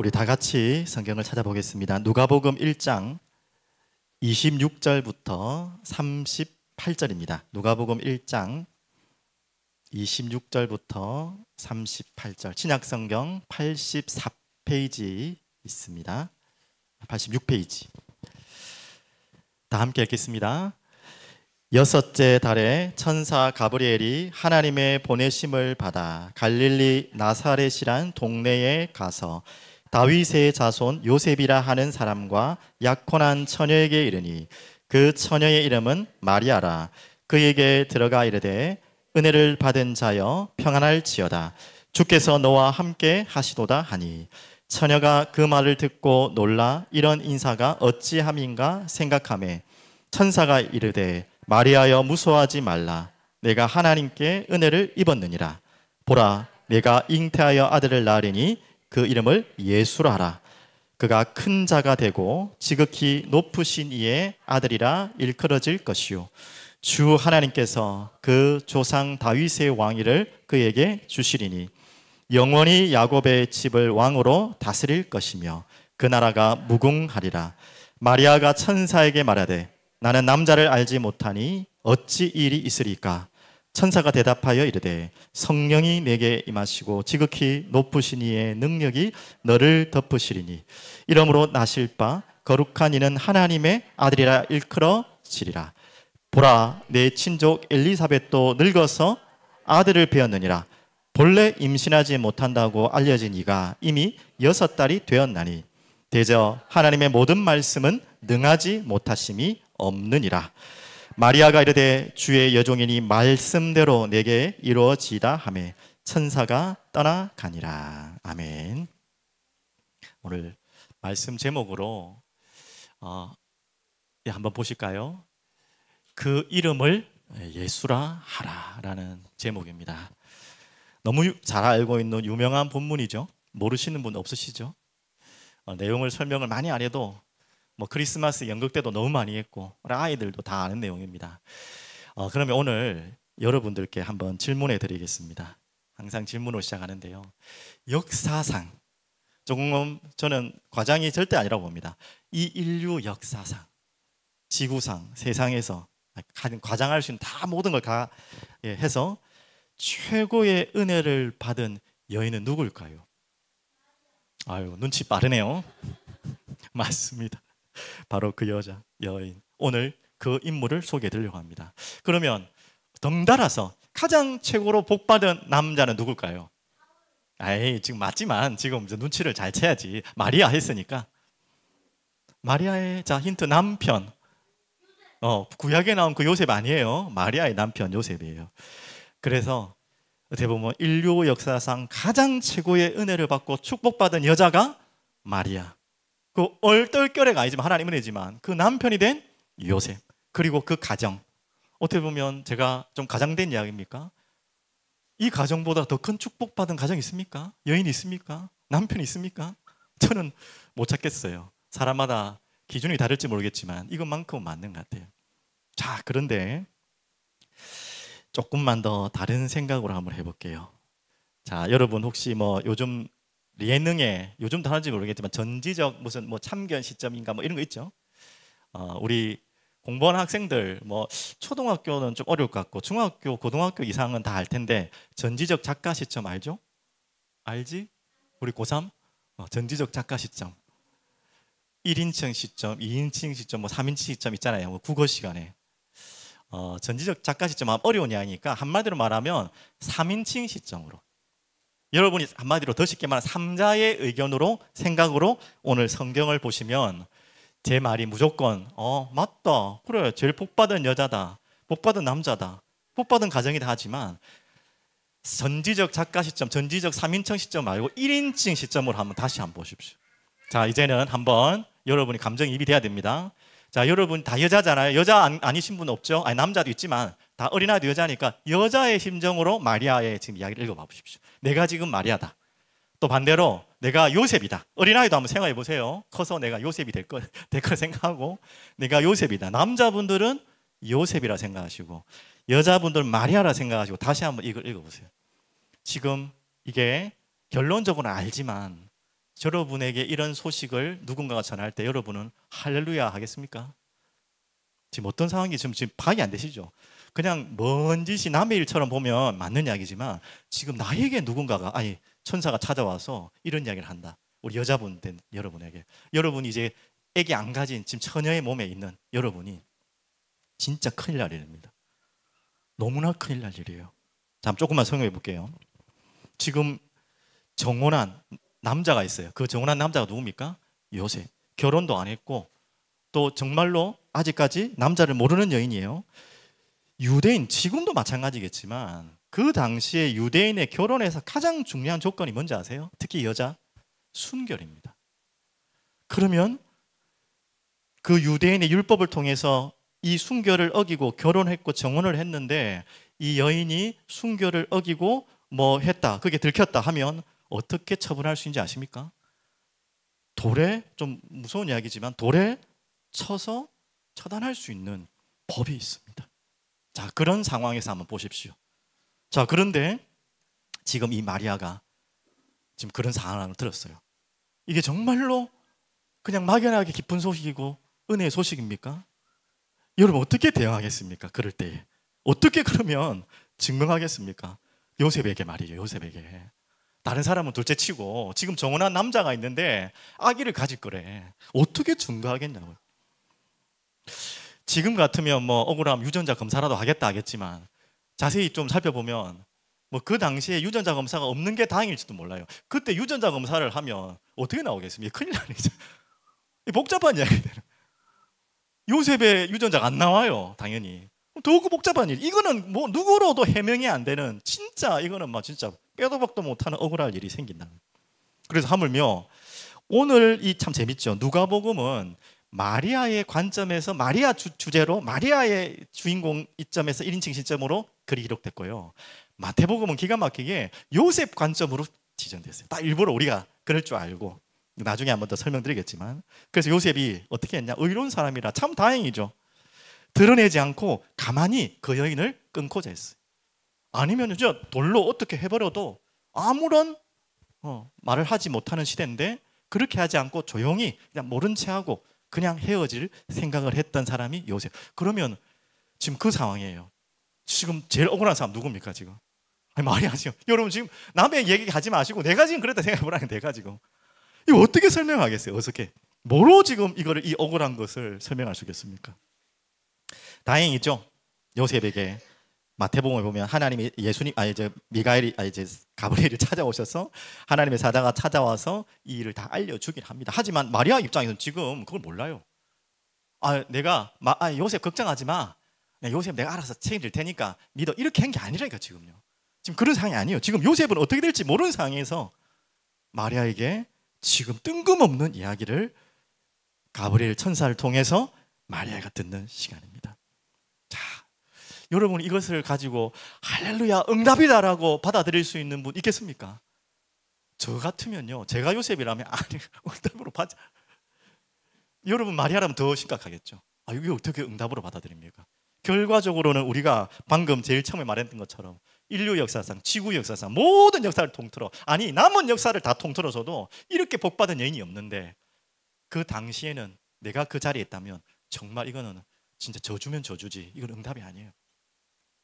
우리 다 같이 성경을 찾아보겠습니다. 누가복음 1장 26절부터 38절입니다. 누가복음 1장 26절부터 38절. 신약성경 84페이지 있습니다. 86페이지. 다 함께 읽겠습니다. 여섯째 달에 천사 가브리엘이 하나님의 보내심을 받아 갈릴리 나사렛이란 동네에 가서 다윗의 자손 요셉이라 하는 사람과 약혼한 처녀에게 이르니 그 처녀의 이름은 마리아라. 그에게 들어가 이르되 은혜를 받은 자여 평안할지어다. 주께서 너와 함께 하시도다 하니 처녀가 그 말을 듣고 놀라 이런 인사가 어찌함인가 생각하매 천사가 이르되 마리아여 무서워하지 말라. 내가 하나님께 은혜를 입었느니라. 보라 내가 잉태하여 아들을 낳으리니 그 이름을 예수라 하라. 그가 큰 자가 되고 지극히 높으신 이의 아들이라 일컬어질 것이요 주 하나님께서 그 조상 다윗의 왕위를 그에게 주시리니 영원히 야곱의 집을 왕으로 다스릴 것이며 그 나라가 무궁하리라. 마리아가 천사에게 말하되 나는 남자를 알지 못하니 어찌 이 일이 있으리까? 천사가 대답하여 이르되 성령이 내게 임하시고 지극히 높으신 이의 능력이 너를 덮으시리니 이러므로 나실 바 거룩한 이는 하나님의 아들이라 일컬어지리라. 보라 내 친족 엘리사벳도 늙어서 아들을 배었느니라. 본래 임신하지 못한다고 알려진 이가 이미 6달이 되었나니 대저 하나님의 모든 말씀은 능하지 못하심이 없느니라. 마리아가 이르되 주의 여종이니 말씀대로 내게 이루어지다 하매 천사가 떠나가니라. 아멘. 오늘 말씀 제목으로 한번 보실까요? 그 이름을 예수라 하라라는 제목입니다. 너무 잘 알고 있는 유명한 본문이죠. 모르시는 분 없으시죠? 내용을 설명을 많이 안 해도 크리스마스 연극 때도 너무 많이 했고 우리 아이들도 다 아는 내용입니다. 그러면 오늘 여러분들께 한번 질문해 드리겠습니다. 항상 질문으로 시작하는데요. 역사상 조금 저는 과장이 절대 아니라고 봅니다. 이 인류 역사상, 지구상, 세상에서 과장할 수 있는 다 모든 걸 다 해서 최고의 은혜를 받은 여인은 누굴까요? 아유 눈치 빠르네요. 맞습니다. 바로 그 여인. 오늘 그 인물을 소개해 드리려고 합니다. 그러면 덩달아서 가장 최고로 복받은 남자는 누굴까요? 지금 맞지만 지금 눈치를 잘 채야지. 마리아 했으니까. 마리아의 힌트 남편. 구약에 나온 그 요셉 아니에요. 마리아의 남편 요셉이에요. 그래서 어떻게 보면 인류 역사상 가장 최고의 은혜를 받고 축복받은 여자가 마리아. 그 얼떨결에가 아니지만 하나님 은혜지만 그 남편이 된 요셉. 그리고 그 가정. 어떻게 보면 제가 좀 가장된 이야기입니까? 이 가정보다 더 큰 축복받은 가정이 있습니까? 여인이 있습니까? 남편이 있습니까? 저는 못 찾겠어요. 사람마다 기준이 다를지 모르겠지만 이것만큼은 맞는 것 같아요. 자, 그런데 조금만 더 다른 생각으로 한번 해볼게요. 자, 여러분 혹시 요즘 예능에 요즘도 하는지 모르겠지만 전지적 무슨 참견 시점인가 이런 거 있죠. 우리 공부하는 학생들 초등학교는 좀 어려울 것 같고 중학교, 고등학교 이상은 다 알 텐데 전지적 작가 시점 알죠? 알지? 우리 고3? 전지적 작가 시점 1인칭 시점, 2인칭 시점, 3인칭 시점 있잖아요. 국어 시간에 전지적 작가 시점 어려운 이야기니까 한마디로 말하면 3인칭 시점으로 여러분이 한마디로 더 쉽게 말하면 3자의 의견으로 생각으로 오늘 성경을 보시면 제 말이 무조건 맞다 그래 제일 복받은 여자다 복받은 남자다 복받은 가정이다 하지만 전지적 작가 시점 전지적 3인칭 시점 말고 1인칭 시점으로 한번 다시 한번 보십시오. 자 이제는 한번 여러분이 감정이입이 돼야 됩니다. 자 여러분 다 여자잖아요. 여자 아니신 분 없죠? 남자도 있지만 다 어린아이도 여자니까 여자의 심정으로 마리아의 지금 이야기를 읽어봐 보십시오. 내가 지금 마리아다. 또 반대로 내가 요셉이다. 어린아이도 한번 생각해 보세요. 커서 내가 요셉이 될 걸 생각하고 내가 요셉이다. 남자분들은 요셉이라 생각하시고 여자분들은 마리아라 생각하시고 다시 한번 이걸 읽어보세요. 지금 이게 결론적으로는 알지만 여러분에게 이런 소식을 누군가가 전할 때 여러분은 할렐루야 하겠습니까? 지금 어떤 상황이 지금 파악이 안 되시죠? 그냥 먼 짓이 남의 일처럼 보면 맞는 이야기지만 지금 나에게 누군가가, 아니 천사가 찾아와서 이런 이야기를 한다. 우리 여자분 된 여러분에게, 여러분이 이제 애기 안 가진 지금 처녀의 몸에 있는 여러분이 진짜 큰일 날 일입니다. 너무나 큰일 날 일이에요. 자, 조금만 설명해 볼게요. 지금 정혼한 남자가 있어요. 그 정혼한 남자가 누굽니까? 요셉. 결혼도 안 했고 또 정말로 아직까지 남자를 모르는 여인이에요. 유대인, 지금도 마찬가지겠지만 그 당시에 유대인의 결혼에서 가장 중요한 조건이 뭔지 아세요? 특히 여자, 순결입니다. 그러면 그 유대인의 율법을 통해서 이 순결을 어기고 결혼했고 정혼을 했는데 이 여인이 순결을 어기고 뭐 했다, 그게 들켰다 하면 어떻게 처분할 수 있는지 아십니까? 돌에, 좀 무서운 이야기지만 돌에 쳐서 처단할 수 있는 법이 있습니다. 자, 그런 상황에서 한번 보십시오. 자, 그런데 지금 이 마리아가 지금 그런 상황을 들었어요. 이게 정말로 그냥 막연하게 기쁜 소식이고 은혜의 소식입니까? 여러분 어떻게 대응하겠습니까? 그럴 때 어떻게 그러면 증명하겠습니까? 요셉에게 말이에요. 요셉에게. 다른 사람은 둘째치고 지금 정혼한 남자가 있는데 아기를 가질 거래. 어떻게 증거하겠냐고요. 지금 같으면 뭐 억울하면 유전자 검사라도 하겠다 하겠지만 자세히 좀 살펴보면 뭐 그 당시에 유전자 검사가 없는 게 다행일지도 몰라요. 그때 유전자 검사를 하면 어떻게 나오겠습니까? 큰일 나죠. 복잡한 이야기들. 요셉의 유전자가 안 나와요. 당연히. 더욱 복잡한 일. 이거는 뭐 누구로도 해명이 안 되는, 진짜 이거는 막 진짜 빼도 박도 못하는 억울할 일이 생긴다. 그래서 하물며 오늘 이 참 재밌죠. 누가복음은 마리아의 관점에서, 마리아 주제로, 마리아의 주인공 이점에서 1인칭 시점으로 글이 기록됐고요. 마태복음은 기가 막히게 요셉 관점으로 지정됐어요. 딱 일부러 우리가 그럴 줄 알고, 나중에 한 번 더 설명드리겠지만, 그래서 요셉이 어떻게 했냐, 의로운 사람이라 참 다행이죠. 드러내지 않고 가만히 그 여인을 끊고자 했어요. 아니면 저 돌로 어떻게 해버려도 아무런 말을 하지 못하는 시대인데 그렇게 하지 않고 조용히 그냥 모른 채 하고 그냥 헤어질 생각을 했던 사람이 요셉. 그러면 지금 그 상황이에요. 지금 제일 억울한 사람 누굽니까 지금? 아니 말이 아니죠. 여러분 지금 남의 얘기 하지 마시고 내가 지금 그랬다 생각해보라는, 내가 지금 이거 어떻게 설명하겠어요? 어떻게? 뭐로 지금 이거를, 이 억울한 것을 설명할 수 있겠습니까? 다행이죠. 요셉에게 마태복음에 보면 하나님이 미가엘이 가브리엘이 찾아오셔서 하나님의 사자가 찾아와서 이 일을 다 알려주긴 합니다. 하지만 마리아 입장에서는 지금 그걸 몰라요. 요셉 걱정하지 마. 요셉 내가 알아서 책임질 테니까 믿어. 이렇게 한 게 아니라니까 지금요. 지금 그런 상황이 아니에요. 지금 요셉은 어떻게 될지 모르는 상황에서 마리아에게 지금 뜬금없는 이야기를 가브리엘 천사를 통해서 마리아가 듣는 시간입니다. 자, 여러분 이것을 가지고 할렐루야 응답이다라고 받아들일 수 있는 분 있겠습니까? 저 같으면요, 제가 요셉이라면 아니 응답으로 받아. 여러분 마리아라면 더 심각하겠죠. 이게 어떻게 응답으로 받아들입니까? 결과적으로는 우리가 방금 제일 처음에 말했던 것처럼 인류 역사상, 지구 역사상 모든 역사를 통틀어, 아니 남은 역사를 다 통틀어서도 이렇게 복받은 여인이 없는데 그 당시에는 내가 그 자리에 있다면 정말 이거는 진짜 저주면 저주지, 이건 응답이 아니에요.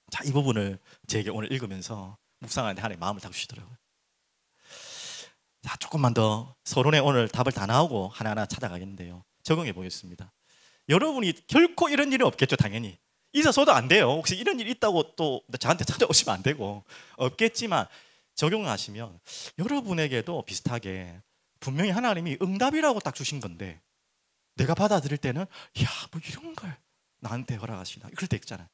자, 이 부분을 제게 오늘 읽으면서 묵상하는데 하나님 마음을 다 주시더라고요. 자, 조금만 더 서론에 오늘 답을 다 나오고 하나하나 찾아가겠는데요, 적용해 보겠습니다. 여러분이 결코 이런 일은 없겠죠. 당연히 있어서도 안 돼요. 혹시 이런 일 있다고 또 저한테 찾아오시면 안 되고, 없겠지만 적용하시면 여러분에게도 비슷하게 분명히 하나님이 응답이라고 딱 주신 건데 내가 받아들일 때는 야, 뭐 이런 걸 나한테 허락하시나, 그럴 때 있잖아요.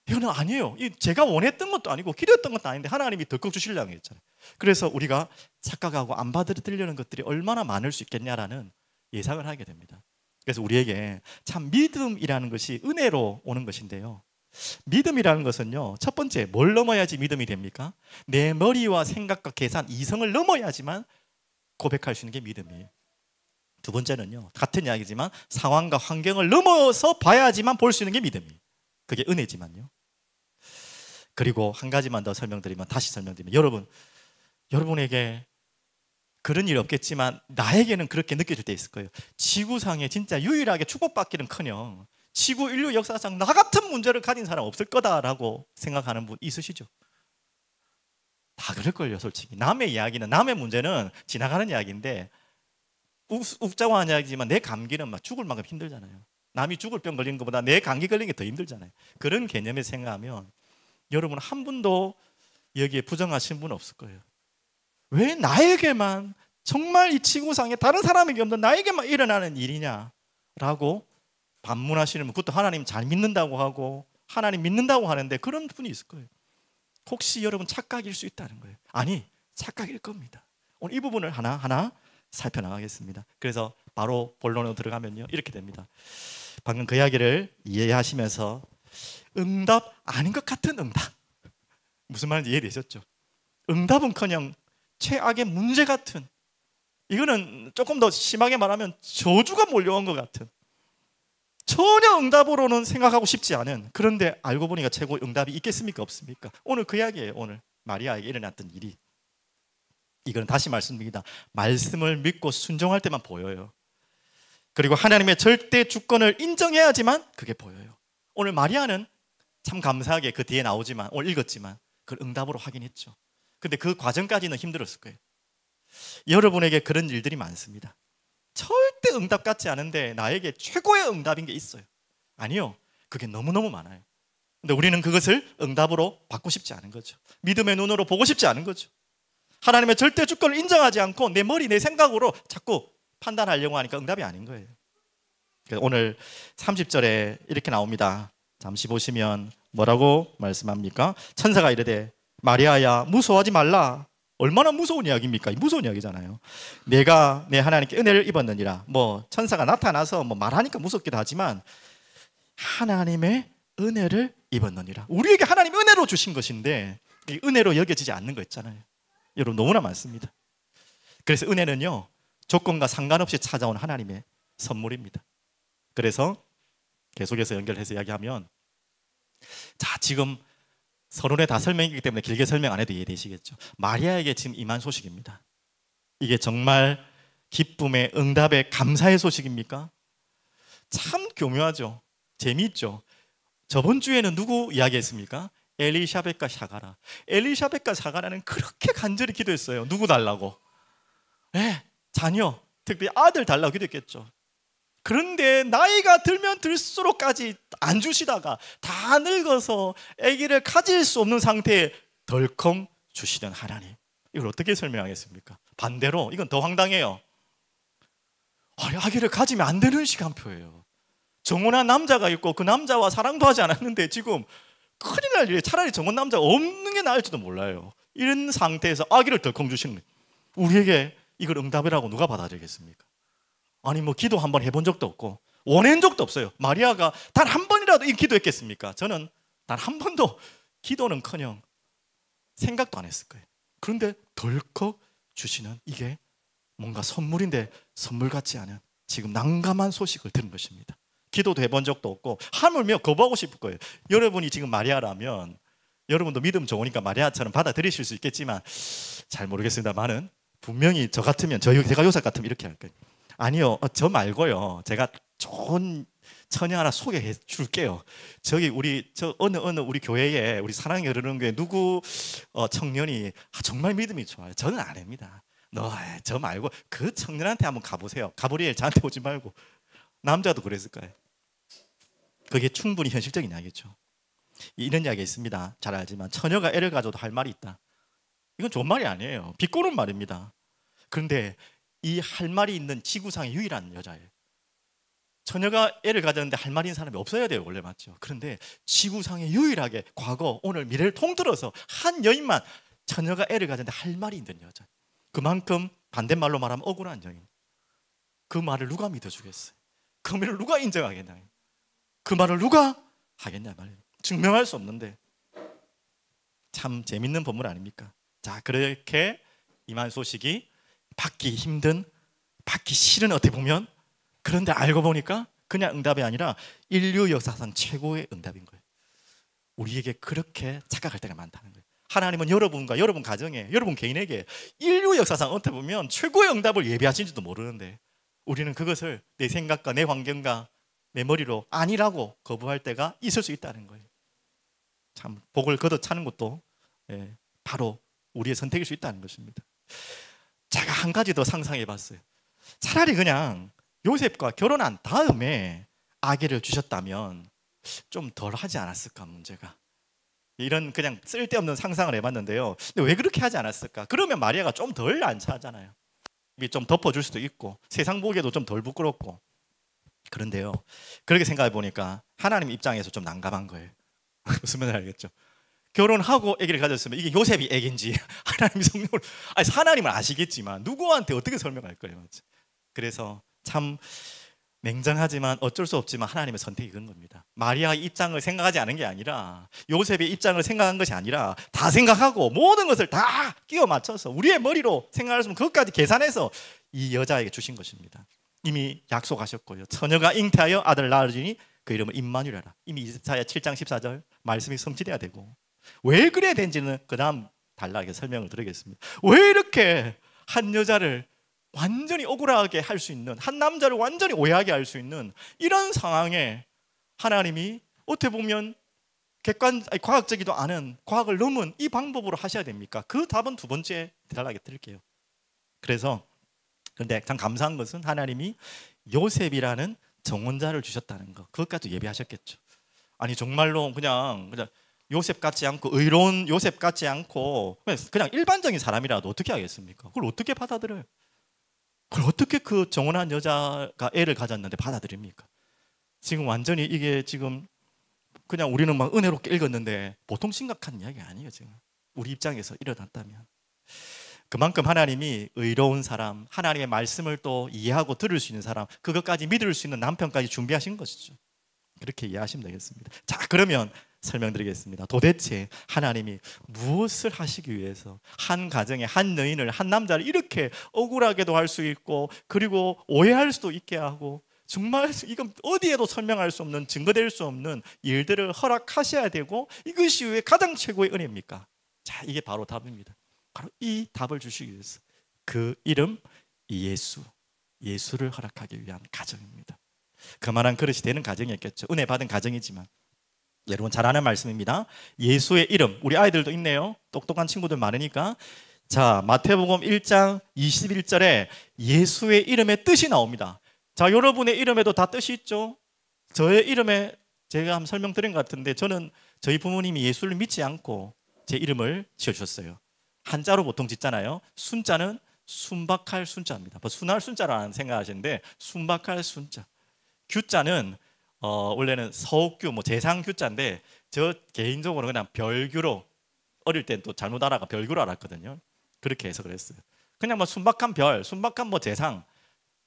이거는 아니에요. 제가 원했던 것도 아니고 기대했던 것도 아닌데 하나님이 덜컥 주시려고 했잖아요. 그래서 우리가 착각하고 안 받아들이려는 것들이 얼마나 많을 수 있겠냐라는 예상을 하게 됩니다. 그래서 우리에게 참 믿음이라는 것이 은혜로 오는 것인데요, 믿음이라는 것은요, 첫 번째 뭘 넘어야지 믿음이 됩니까? 내 머리와 생각과 계산, 이성을 넘어야지만 고백할 수 있는 게 믿음이에요. 두 번째는요, 같은 이야기지만 상황과 환경을 넘어서 봐야지만 볼 수 있는 게 믿음이에요. 그게 은혜지만요. 그리고 한 가지만 더 설명드리면, 다시 설명드리면, 여러분에게 그런 일 없겠지만 나에게는 그렇게 느껴질 때 있을 거예요. 지구상에 진짜 유일하게 축복받기는커녕 지구 인류 역사상 나 같은 문제를 가진 사람 없을 거다라고 생각하는 분 있으시죠? 다 그럴걸요, 솔직히. 남의 이야기는, 남의 문제는 지나가는 이야기인데 웃자고 하는 이야기지만 내 감기는 막 죽을 만큼 힘들잖아요. 남이 죽을 병 걸린 것보다 내 감기 걸린 게 더 힘들잖아요. 그런 개념에 생각하면 여러분 한 분도 여기에 부정하신 분 없을 거예요. 왜 나에게만, 정말 이 지구상에 다른 사람에게 없는 나에게만 일어나는 일이냐라고 반문하시는 분, 그것도 하나님 잘 믿는다고 하고 하나님 믿는다고 하는데 그런 분이 있을 거예요. 혹시 여러분 착각일 수 있다는 거예요. 아니, 착각일 겁니다. 오늘 이 부분을 하나하나 살펴나가겠습니다. 그래서 바로 본론으로 들어가면요, 이렇게 됩니다. 방금 그 이야기를 이해하시면서 응답 아닌 것 같은 응답, 무슨 말인지 이해되셨죠? 응답은커녕 최악의 문제 같은, 이거는 조금 더 심하게 말하면 저주가 몰려온 것 같은, 전혀 응답으로는 생각하고 싶지 않은, 그런데 알고 보니까 최고의 응답이 있겠습니까? 없습니까? 오늘 그 이야기예요. 오늘 마리아에게 일어났던 일이. 이건 다시 말씀드립니다. 말씀을 믿고 순종할 때만 보여요. 그리고 하나님의 절대 주권을 인정해야지만 그게 보여요. 오늘 마리아는 참 감사하게 그 뒤에 나오지만, 오늘 읽었지만 그걸 응답으로 확인했죠. 근데 그 과정까지는 힘들었을 거예요. 여러분에게 그런 일들이 많습니다. 절대 응답 같지 않은데 나에게 최고의 응답인 게 있어요. 아니요, 그게 너무너무 많아요. 근데 우리는 그것을 응답으로 받고 싶지 않은 거죠. 믿음의 눈으로 보고 싶지 않은 거죠. 하나님의 절대 주권을 인정하지 않고 내 머리, 내 생각으로 자꾸 판단하려고 하니까 응답이 아닌 거예요. 오늘 30절에 이렇게 나옵니다. 잠시 보시면 뭐라고 말씀합니까? 천사가 이르되 마리아야 무서워하지 말라. 얼마나 무서운 이야기입니까? 무서운 이야기잖아요. 내가 내 하나님께 은혜를 입었느니라. 뭐 천사가 나타나서 뭐 말하니까 무섭기도 하지만 하나님의 은혜를 입었느니라. 우리에게 하나님 은혜로 주신 것인데 이 은혜로 여겨지지 않는 거 있잖아요. 여러분 너무나 많습니다. 그래서 은혜는요, 조건과 상관없이 찾아온 하나님의 선물입니다. 그래서 계속해서 연결해서 이야기하면, 자, 지금 서론에 다 설명이기 때문에 길게 설명 안 해도 이해되시겠죠. 마리아에게 지금 임한 소식입니다. 이게 정말 기쁨의, 응답의, 감사의 소식입니까? 참 교묘하죠. 재미있죠. 저번 주에는 누구 이야기했습니까? 엘리샤벳과 샤가라. 엘리샤벳과 샤가라는 그렇게 간절히 기도했어요. 누구 달라고? 네, 자녀, 특별히 아들 달라고 기도했겠죠. 그런데 나이가 들면 들수록까지 안 주시다가 다 늙어서 아기를 가질 수 없는 상태에 덜컹 주시던 하나님, 이걸 어떻게 설명하겠습니까? 반대로 이건 더 황당해요. 아기를 가지면 안 되는 시간표예요. 정혼한 남자가 있고 그 남자와 사랑도 하지 않았는데 지금 큰일 날 일이에요. 차라리 정혼 남자가 없는 게 나을지도 몰라요. 이런 상태에서 아기를 덜컹 주시는 거예요. 우리에게 이걸 응답이라고 누가 받아들이겠습니까? 아니 뭐 기도 한번 해본 적도 없고 원한 적도 없어요. 마리아가 단 한 번이라도 이 기도했겠습니까? 저는 단 한 번도 기도는커녕 생각도 안 했을 거예요. 그런데 덜컥 주시는 이게 뭔가 선물인데 선물 같지 않은 지금 난감한 소식을 들은 것입니다. 기도도 해본 적도 없고 하물며 거부하고 싶을 거예요. 여러분이 지금 마리아라면 여러분도 믿음 좋으니까 마리아처럼 받아들이실 수 있겠지만 잘 모르겠습니다만은 분명히 저 같으면 제가 요새 같으면 이렇게 할 거예요. 아니요, 저 말고요. 제가 좋은 처녀 하나 소개해 줄게요. 저기 어느 우리 교회에 우리 사랑의 흐르는 교회 누구 청년이 정말 믿음이 좋아요. 저는 안 합니다. 저 말고 그 청년한테 한번 가보세요. 가브리엘 저한테 오지 말고. 남자도 그랬을 거예요. 그게 충분히 현실적인 이야기죠. 이런 이야기가 있습니다. 잘 알지만 처녀가 애를 가져도 할 말이 있다. 이건 좋은 말이 아니에요. 비꼬는 말입니다. 그런데 이 할 말이 있는 지구상의 유일한 여자예요. 처녀가 애를 가졌는데 할 말인 사람이 없어야 돼요. 원래 맞죠. 그런데 지구상에 유일하게 과거, 오늘, 미래를 통틀어서 한 여인만 처녀가 애를 가졌는데 할 말이 있는 여자. 그만큼 반대말로 말하면 억울한 여인. 그 말을 누가 믿어주겠어요? 그 말을 누가 인정하겠냐? 그 말을 누가 하겠냐 말이에요. 증명할 수 없는데 참 재밌는 본문 아닙니까? 자, 그렇게 임한 소식이 받기 힘든, 받기 싫은, 어떻게 보면, 그런데 알고 보니까 그냥 응답이 아니라 인류 역사상 최고의 응답인 거예요. 우리에게 그렇게 착각할 때가 많다는 거예요. 하나님은 여러분과 여러분 가정에, 여러분 개인에게 인류 역사상 어떻게 보면 최고의 응답을 예비하신지도 모르는데 우리는 그것을 내 생각과 내 환경과 내 머리로 아니라고 거부할 때가 있을 수 있다는 거예요. 참 복을 걷어차는 것도 바로 우리의 선택일 수 있다는 것입니다. 제가 한 가지 더 상상해 봤어요. 차라리 그냥 요셉과 결혼한 다음에 아기를 주셨다면 좀 덜 하지 않았을까 문제가. 이런 그냥 쓸데없는 상상을 해봤는데요. 근데 왜 그렇게 하지 않았을까? 그러면 마리아가 좀 덜 난처하잖아요. 좀 덮어줄 수도 있고 세상 보기에도 좀 덜 부끄럽고. 그런데요, 그렇게 생각해 보니까 하나님 입장에서 좀 난감한 거예요. 무슨 말인지 알겠죠? 결혼하고 아기를 가졌으면 이게 요셉이 아기인지 하나님이 성령을, 아니 하나님은 아시겠지만 누구한테 어떻게 설명할 거예요? 그래서 참 냉정하지만 어쩔 수 없지만 하나님의 선택이 그런 겁니다. 마리아의 입장을 생각하지 않은 게 아니라, 요셉의 입장을 생각한 것이 아니라 다 생각하고 모든 것을 다 끼워 맞춰서 우리의 머리로 생각할 수 있는 그것까지 계산해서 이 여자에게 주신 것입니다. 이미 약속하셨고요. 처녀가 잉태하여 아들 낳으리니 그 이름을 임마누엘이라. 이미 이사야 7장 14절 말씀이 성취돼야 되고, 왜 그래야 되는지는 그 다음 단락에 설명을 드리겠습니다. 왜 이렇게 한 여자를 완전히 억울하게 할 수 있는, 한 남자를 완전히 오해하게 할 수 있는 이런 상황에 하나님이 어떻게 보면 과학적이도 않은, 과학을 넘은 이 방법으로 하셔야 됩니까? 그 답은 두 번째 단락에 드릴게요. 그래서 그런데 참 감사한 것은 하나님이 요셉이라는 정혼자를 주셨다는 것, 그것까지 예비하셨겠죠. 아니 정말로 그냥 요셉 같지 않고, 의로운 요셉 같지 않고 그냥 일반적인 사람이라도 어떻게 하겠습니까? 그걸 어떻게 받아들여요? 그걸 어떻게 그 정혼한 여자가 애를 가졌는데 받아들입니까? 지금 완전히 이게 지금 그냥 우리는 막 은혜롭게 읽었는데 보통 심각한 이야기 아니에요. 지금 우리 입장에서 일어났다면 그만큼 하나님이 의로운 사람, 하나님의 말씀을 또 이해하고 들을 수 있는 사람, 그것까지 믿을 수 있는 남편까지 준비하신 것이죠. 그렇게 이해하시면 되겠습니다. 자, 그러면 설명드리겠습니다. 도대체 하나님이 무엇을 하시기 위해서 한 가정에 한 여인을, 한 남자를 이렇게 억울하게도 할 수 있고, 그리고 오해할 수도 있게 하고, 정말 이건 어디에도 설명할 수 없는, 증거될 수 없는 일들을 허락하셔야 되고, 이것이 왜 가장 최고의 은혜입니까? 자, 이게 바로 답입니다. 바로 이 답을 주시기 위해서 그 이름 예수, 예수를 허락하기 위한 가정입니다. 그만한 그릇이 되는 가정이었겠죠. 은혜 받은 가정이지만. 여러분 잘 아는 말씀입니다. 예수의 이름, 우리 아이들도 있네요. 똑똑한 친구들 많으니까. 자, 마태복음 1장 21절에 예수의 이름의 뜻이 나옵니다. 자, 여러분의 이름에도 다 뜻이 있죠. 저의 이름에 제가 한번 설명드린 것 같은데, 저는 저희 부모님이 예수를 믿지 않고 제 이름을 지어주셨어요. 한자로 보통 짓잖아요. 순자는 순박할 순자입니다. 순할 순자라는 생각하시는데 순박할 순자. 규자는 원래는 서옥규, 재상규자인데 저 개인적으로 그냥 별규로, 어릴 땐 또 잘못 알아가 별규로 알았거든요. 그렇게 해서 그랬어요. 그냥 순박한 별, 순박한 재상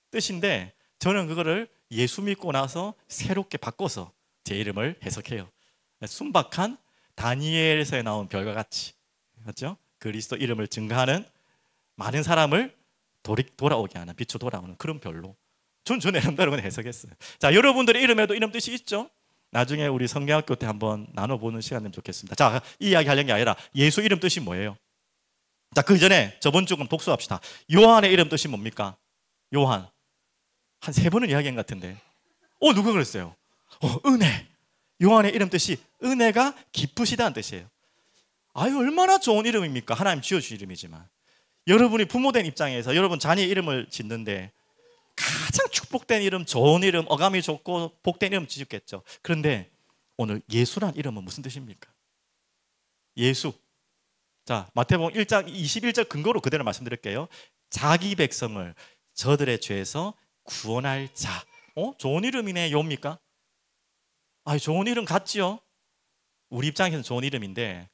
뜻인데, 저는 그거를 예수 믿고 나서 새롭게 바꿔서 제 이름을 해석해요. 순박한 다니엘서에 나온 별과 같이, 맞죠? 그리스도 이름을 증거하는, 많은 사람을 돌아오게 하는, 빛으로 돌아오는 그런 별로 전 나름대로 해석했어요. 자, 여러분들의 이름에도 이름 뜻이 있죠? 나중에 우리 성경학교 때 한번 나눠보는 시간 되면 좋겠습니다. 자, 이 이야기 하려는 게 아니라 예수 이름 뜻이 뭐예요? 자, 그 전에 저번 주 좀 독서합시다. 요한의 이름 뜻이 뭡니까? 요한 한 3번은 이야기한 것 같은데 누가 그랬어요? 은혜. 요한의 이름 뜻이 은혜가 깊으시다는 뜻이에요. 아유, 얼마나 좋은 이름입니까? 하나님 지어주신 이름이지만. 여러분이 부모된 입장에서 여러분 자녀의 이름을 짓는데 가장 축복된 이름, 좋은 이름, 어감이 좋고 복된 이름 지었겠죠. 그런데 오늘 예수란 이름은 무슨 뜻입니까? 예수. 자, 마태복음 1장 21절 근거로 그대로 말씀드릴게요. 자기 백성을 저들의 죄에서 구원할 자. 좋은 이름이네. 요입니까? 좋은 이름 같지요? 우리 입장에서는 좋은 이름인데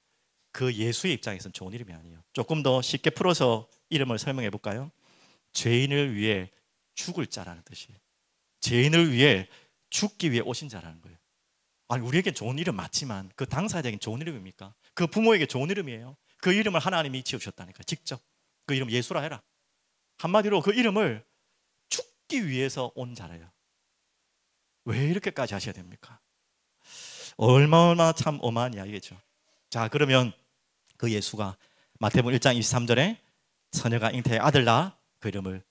그 예수의 입장에서는 좋은 이름이 아니에요. 조금 더 쉽게 풀어서 이름을 설명해 볼까요? 죄인을 위해 죽을 자라는 뜻이에요. 죄인을 위해 죽기 위해 오신 자라는 거예요. 우리에겐 좋은 이름 맞지만 그 당사자에겐 좋은 이름입니까? 그 부모에게 좋은 이름이에요. 그 이름을 하나님이 지어주셨다니까. 직접 그 이름 예수라 해라. 한마디로 그 이름을 죽기 위해서 온 자라요. 왜 이렇게까지 하셔야 됩니까? 얼마나 참 엄한 이야기죠. 자, 그러면 그 예수가 마태복음 1장 23절에 처녀가 잉태의 아들 낳아 그 이름을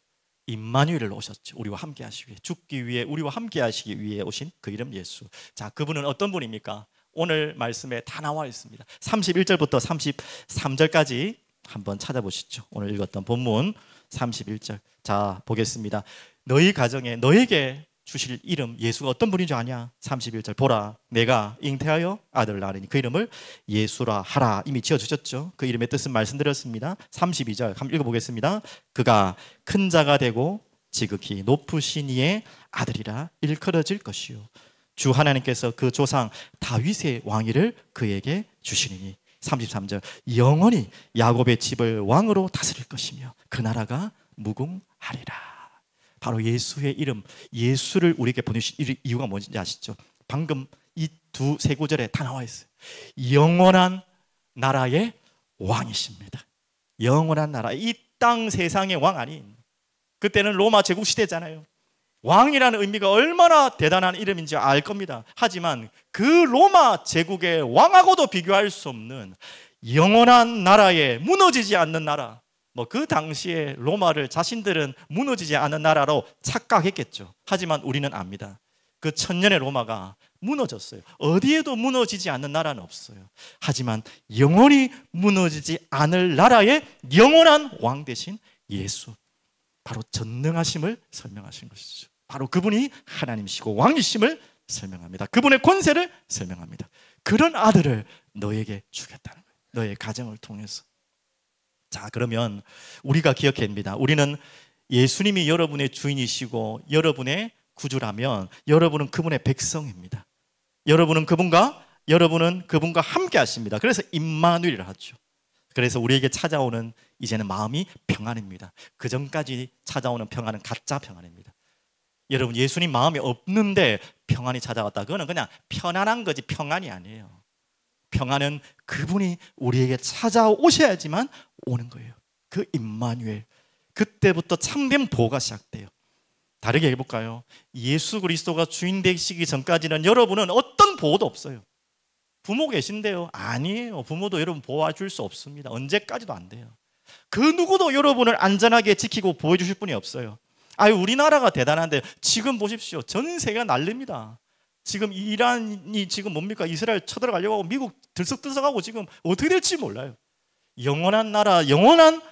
임마누엘을 오셨죠. 우리와 함께 하시기 위해, 죽기 위해 우리와 함께 하시기 위해 오신 그 이름 예수. 자, 그분은 어떤 분입니까? 오늘 말씀에 다 나와 있습니다. 31절부터 33절까지 한번 찾아보시죠. 오늘 읽었던 본문 31절. 자, 보겠습니다. 너희 가정에 너에게 주실 이름 예수가 어떤 분인 줄 아냐? 31절. 보라, 내가 잉태하여 아들을 낳으니 그 이름을 예수라 하라. 이미 지어주셨죠. 그 이름의 뜻은 말씀드렸습니다. 32절 한번 읽어보겠습니다. 그가 큰 자가 되고 지극히 높으신 이의 아들이라 일컬어질 것이요, 주 하나님께서 그 조상 다윗의 왕위를 그에게 주시리니. 33절. 영원히 야곱의 집을 왕으로 다스릴 것이며 그 나라가 무궁하리라. 바로 예수의 이름, 예수를 우리에게 보내주신 이유가 뭔지 아시죠? 방금 이 세 구절에 다 나와 있어요. 영원한 나라의 왕이십니다. 영원한 나라, 이 땅 세상의 왕 아닌, 그때는 로마 제국 시대잖아요. 왕이라는 의미가 얼마나 대단한 이름인지 알 겁니다. 하지만 그 로마 제국의 왕하고도 비교할 수 없는 영원한 나라에 무너지지 않는 나라. 뭐 그 당시에 로마를 자신들은 무너지지 않은 나라로 착각했겠죠. 하지만 우리는 압니다. 그 천년의 로마가 무너졌어요. 어디에도 무너지지 않는 나라는 없어요. 하지만 영원히 무너지지 않을 나라의 영원한 왕 대신 예수, 바로 전능하심을 설명하신 것이죠. 바로 그분이 하나님이시고 왕이심을 설명합니다. 그분의 권세를 설명합니다. 그런 아들을 너에게 주겠다는 거예요. 너의 가정을 통해서. 자, 그러면 우리가 기억해야 합니다. 우리는 예수님이 여러분의 주인이시고 여러분의 구주라면 여러분은 그분의 백성입니다. 여러분은 그분과 함께 하십니다. 그래서 임마누엘이라 하죠. 그래서 우리에게 찾아오는 이제는 마음이 평안입니다. 그 전까지 찾아오는 평안은 가짜 평안입니다. 여러분, 예수님 마음이 없는데 평안이 찾아왔다, 그거는 그냥 편안한 거지 평안이 아니에요. 평안은 그분이 우리에게 찾아오셔야지만 오는 거예요. 그 임마누엘, 그때부터 참된 보호가 시작돼요. 다르게 해볼까요? 예수 그리스도가 주인 되시기 전까지는 여러분은 어떤 보호도 없어요. 부모 계신데요? 아니에요. 부모도 여러분 보호해 줄 수 없습니다. 언제까지도 안 돼요. 그 누구도 여러분을 안전하게 지키고 보호해 주실 분이 없어요. 아유, 우리나라가 대단한데 지금 보십시오. 전 세계가 난립니다. 지금 이란이 지금 뭡니까? 이스라엘 쳐들어가려고 하고 미국 들썩들썩하고 지금 어떻게 될지 몰라요. 영원한 나라, 영원한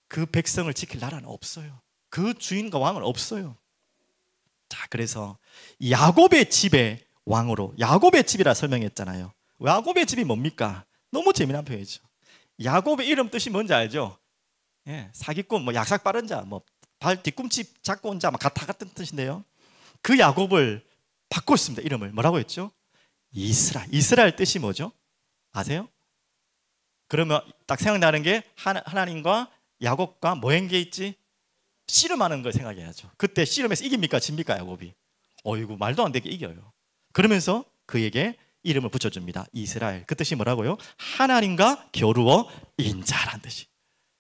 그 백성을 지킬 나라는 없어요. 그 주인과 왕은 없어요. 자, 그래서 야곱의 집의 왕으로, 야곱의 집이라 설명했잖아요. 야곱의 집이 뭡니까? 너무 재미난 표현이죠. 야곱의 이름 뜻이 뭔지 알죠? 예, 사기꾼, 뭐 약삭 빠른 자, 뭐 발 뒤꿈치 잡고 온 자, 다 같은 뜻인데요. 그 야곱을 바꿨습니다. 이름을 뭐라고 했죠? 이스라엘. 이스라엘 뜻이 뭐죠? 아세요? 그러면 딱 생각나는 게 하나님과 야곱과 뭐 한 게 있지? 씨름하는 걸 생각해야죠. 그때 씨름에서 이깁니까? 집니까? 야곱이? 어이구, 말도 안 되게 이겨요. 그러면서 그에게 이름을 붙여줍니다. 이스라엘. 그 뜻이 뭐라고요? 하나님과 겨루어 이긴 자라는 뜻이.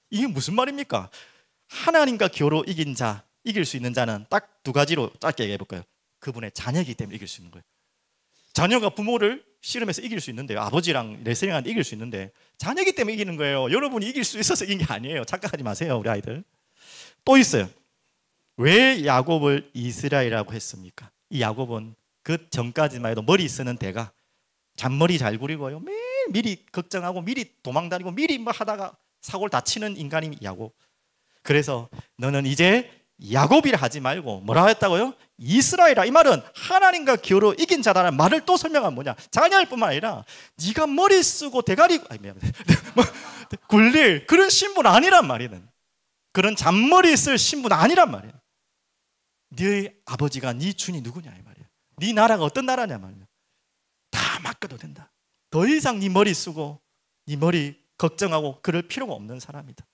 이게 무슨 말입니까? 하나님과 겨루 이긴 자, 이길 수 있는 자는 딱 두 가지로 짧게 얘기해 볼까요? 그분의 자녀이기 때문에 이길 수 있는 거예요. 자녀가 부모를 씨름해서 이길 수 있는데요. 아버지랑 레슬링하는데 이길 수 있는데 자녀이기 때문에 이기는 거예요. 여러분이 이길 수 있어서 이긴 게 아니에요. 착각하지 마세요, 우리 아이들. 또 있어요. 왜 야곱을 이스라엘이라고 했습니까? 이 야곱은 그 전까지만 해도 머리 쓰는 대가 잔머리 잘 구리고요, 매일 미리 걱정하고 미리 도망다니고 미리 뭐 하다가 사고를 다치는 인간이 야곱. 그래서 너는 이제 야곱이라 하지 말고 뭐라 했다고요? 이스라엘이라. 이 말은 하나님과 겨루 이긴 자라는 말을 또 설명하면 뭐냐? 자녀일 뿐만 아니라 네가 머리 쓰고 대가리 굴릴 그런 신분 아니란 말이는. 그런 잔머리 쓸 신분 아니란 말이야. 네 아버지가 네 주인이 누구냐 이 말이야. 네 나라가 어떤 나라냐 말이야. 다 맡겨도 된다. 더 이상 네 머리 쓰고 네 머리 걱정하고 그럴 필요가 없는 사람이다.